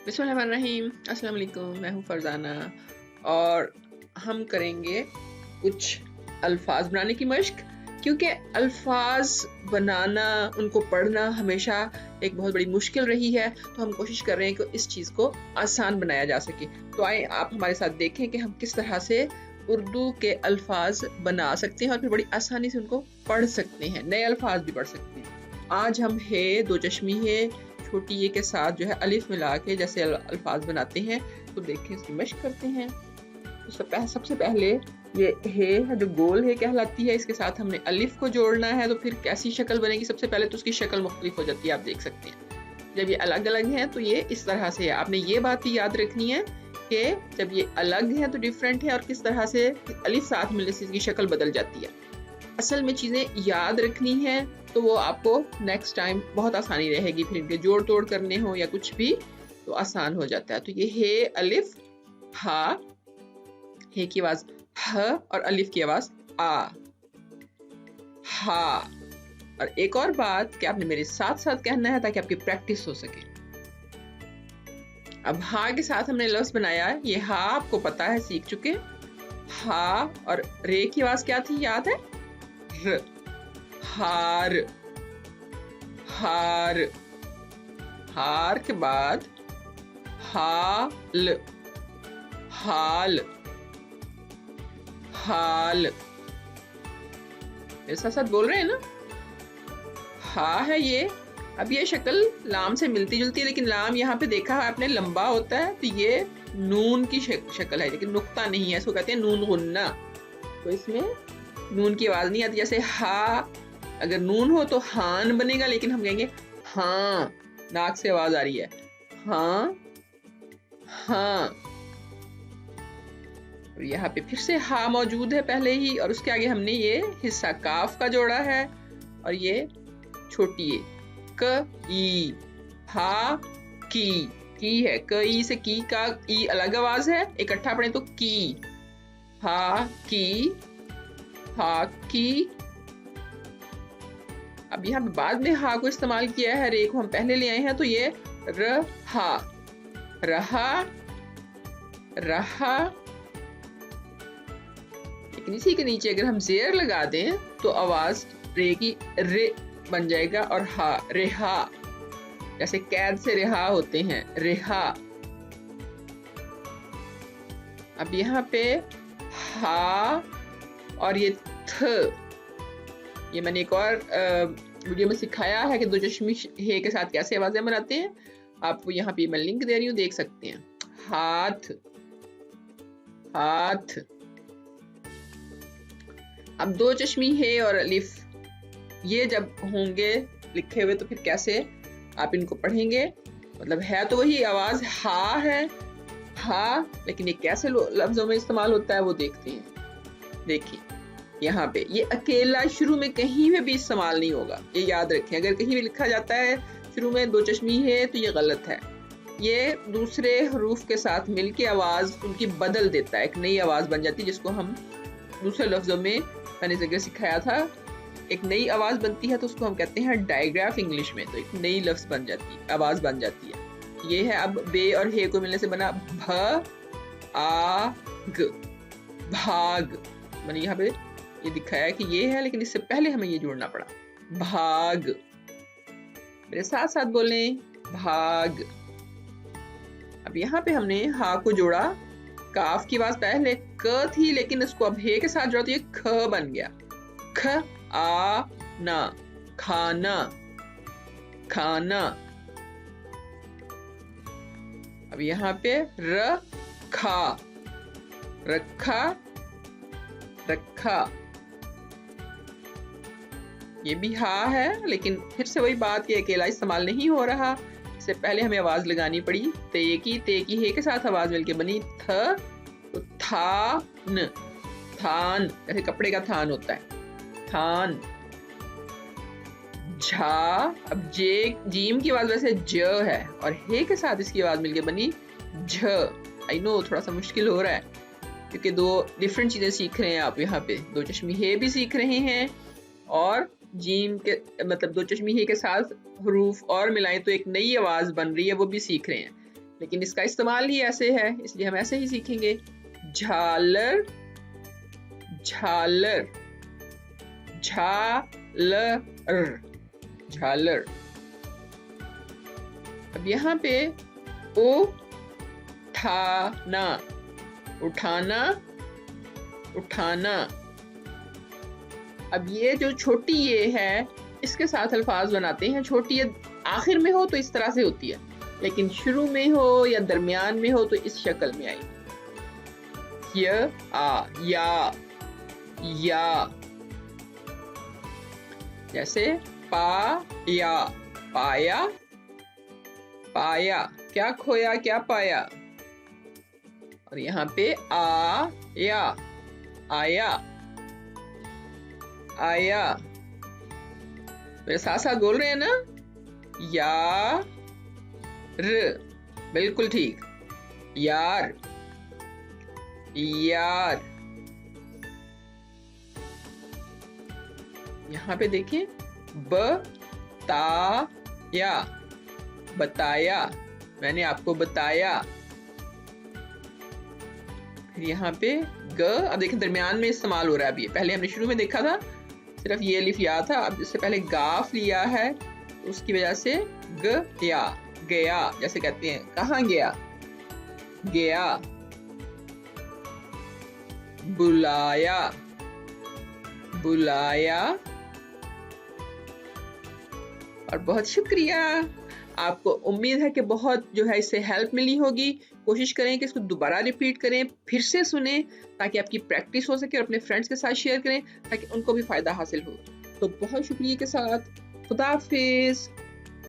बिस्मिल्लाहिर्रहमानिर्रहीम। अस्सलाम वालेकुम। मैं हूँ फरजाना और हम करेंगे कुछ अल्फाज बनाने की मश्क, क्योंकि अल्फाज बनाना, उनको पढ़ना हमेशा एक बहुत बड़ी मुश्किल रही है। तो हम कोशिश कर रहे हैं कि इस चीज़ को आसान बनाया जा सके। तो आए आप हमारे साथ देखें कि हम किस तरह से उर्दू के अल्फाज बना सकते हैं और फिर बड़ी आसानी से उनको पढ़ सकते हैं, नए अल्फाज भी पढ़ सकते हैं। आज हम है, दो चश्मी है, छोटी ये के साथ जो है अलिफ मिला के जैसे अल्फाज बनाते हैं। तो देखें, इसकी मश्क करते हैं। तो सबसे पहले ये है जो गोल है कहलाती है, इसके साथ हमने अलिफ को जोड़ना है। तो फिर कैसी शक्ल बनेगी? सबसे पहले तो उसकी शक्ल मुख्तलिफ हो जाती है, आप देख सकते हैं। जब ये अलग अलग हैं तो ये इस तरह से है। आपने ये बात भी याद रखनी है कि जब ये अलग है तो डिफरेंट है, और किस तरह से अलिफ साथ मिलने से इसकी शक्ल बदल जाती है। असल में चीज़ें याद रखनी है तो वो आपको नेक्स्ट टाइम बहुत आसानी रहेगी। फिर इनके जोड़ तोड़ करने हो या कुछ भी तो आसान हो जाता है। तो ये है अलिफ, हा, हे की आवाज ह और अलिफ की आवाज आ, हा। और एक और बात कि आपने मेरे साथ साथ कहना है ताकि आपकी प्रैक्टिस हो सके। अब हा के साथ हमने लफ्ज बनाया, ये हा आपको पता है, सीख चुके। हा और रे की आवाज क्या थी, याद है? र, हार, हार। हार के बाद हाल, हाल, हाल। मेरे साथ साथ बोल रहे हैं ना? हा है ये। अब ये शक्ल लाम से मिलती जुलती है, लेकिन लाम यहाँ पे देखा है आपने लंबा होता है, तो ये नून की शक्ल है, लेकिन नुक्ता नहीं है। इसको कहते हैं नून गुन्ना। तो इसमें नून की आवाज नहीं आती। जैसे हा अगर नून हो तो हान बनेगा, लेकिन हम कहेंगे हाँ, नाक से आवाज आ रही है, हाँ, हाँ। और यहाँ पे फिर से हा मौजूद है पहले ही, और उसके आगे हमने ये हिस्सा काफ का जोड़ा है, और ये छोटी है क ई, हा की है। क ई से की का ई अलग आवाज है, इकट्ठा पढ़े तो की, हा की, हा की। अब यहाँ पे बाद में हा को इस्तेमाल किया है, रे को हम पहले ले आए हैं। तो ये रहा, रहा, रहा। लेकिन इसी के नीचे अगर हम जेर लगा दें तो आवाज रे की रे बन जाएगा, और हा रेहा, जैसे कैद से रिहा होते हैं, रेहा। अब यहाँ पे हा और ये थ, ये मैंने एक और वीडियो में सिखाया है कि दो चश्मी हे के साथ कैसे आवाजें बनाते हैं। आपको यहाँ पे मैं लिंक दे रही हूँ, देख सकते हैं। हाथ, हाथ। अब दो चश्मी हे और अलिफ ये जब होंगे लिखे हुए तो फिर कैसे आप इनको पढ़ेंगे? मतलब है तो वही आवाज हा है, हा, लेकिन ये कैसे लफ्जों में इस्तेमाल होता है वो देखते हैं। देखिए यहाँ पे ये अकेला शुरू में कहीं में भी इस्तेमाल नहीं होगा, ये याद रखें। अगर कहीं भी लिखा जाता है शुरू में दो चश्मी है तो ये गलत है। ये दूसरे हरूफ के साथ मिलके आवाज उनकी बदल देता है, एक नई आवाज बन जाती है, जिसको हम दूसरे लफ्जों में मैंने जगह सिखाया था। एक नई आवाज बनती है तो उसको हम कहते हैं डायग्राफ इंग्लिश में। तो एक नई लफ्ज बन जाती है, आवाज बन जाती है। ये है अब बे और हे को मिलने से बना भ आ ग, भाग। मैंने यहाँ पे ये दिखाया कि ये है, लेकिन इससे पहले हमें ये जोड़ना पड़ा, भाग। मेरे साथ साथ बोलें, भाग। अब यहाँ पे हमने हा को जोड़ा, काफ की आवाज पहले क थी, लेकिन इसको अब हे के साथ जोड़ा तो ये ख बन गया, ख आ ना, खाना, खाना। अब यहाँ पे र खा, रखा, रखा। ये भी हा है, लेकिन फिर से वही बात, ये अकेला इस्तेमाल नहीं हो रहा। इससे पहले हमें आवाज लगानी पड़ी ते की हे के साथ आवाज मिलके बनी थ, तो थान, थान, जैसे कपड़े का थान होता है, थान। झा, अब जे जीम की आवाज वैसे ज है, और हे के साथ इसकी आवाज मिलके बनी झ। आई नो थोड़ा सा मुश्किल हो रहा है, क्योंकि दो डिफरेंट चीजें सीख रहे हैं आप। यहाँ पे दो चश्मी हे भी सीख रहे हैं, और जीम के मतलब दो चश्मी हे के साथ हरूफ और मिलाएं तो एक नई आवाज बन रही है, वो भी सीख रहे हैं। लेकिन इसका इस्तेमाल ही ऐसे है, इसलिए हम ऐसे ही सीखेंगे। झालर, झालर, झालर, झालर। अब यहाँ पे उठाना, उठाना, उठाना। अब ये जो छोटी ये है, इसके साथ अल्फाज बनाते हैं। छोटी ये आखिर में हो तो इस तरह से होती है, लेकिन शुरू में हो या दरमियान में हो तो इस शक्ल में आई। या, जैसे पाया, पाया, पाया। क्या खोया क्या पाया। और यहाँ पे आया, आया, आया। मेरे साथ साथ बोल रहे हैं ना। यार, बिल्कुल ठीक, यार, यार। यहाँ पे देखिए, बताया, बताया, मैंने आपको बताया। फिर यहाँ पे ग, अब देखिए दरमियान में इस्तेमाल हो रहा है। अभी पहले हमने शुरू में देखा था सिर्फ ये अलिफ या था, अब इससे पहले गाफ लिया है, उसकी वजह से गया, गया जैसे कहते हैं। कहाँ गया, गया। बुलाया, बुलाया। और बहुत शुक्रिया। आपको उम्मीद है कि बहुत जो है इससे हेल्प मिली होगी। कोशिश करें कि इसको दोबारा रिपीट करें, फिर से सुने, ताकि आपकी प्रैक्टिस हो सके, और अपने फ्रेंड्स के साथ शेयर करें ताकि उनको भी फ़ायदा हासिल हो। तो बहुत शुक्रिया के साथ खुदा हाफिज़।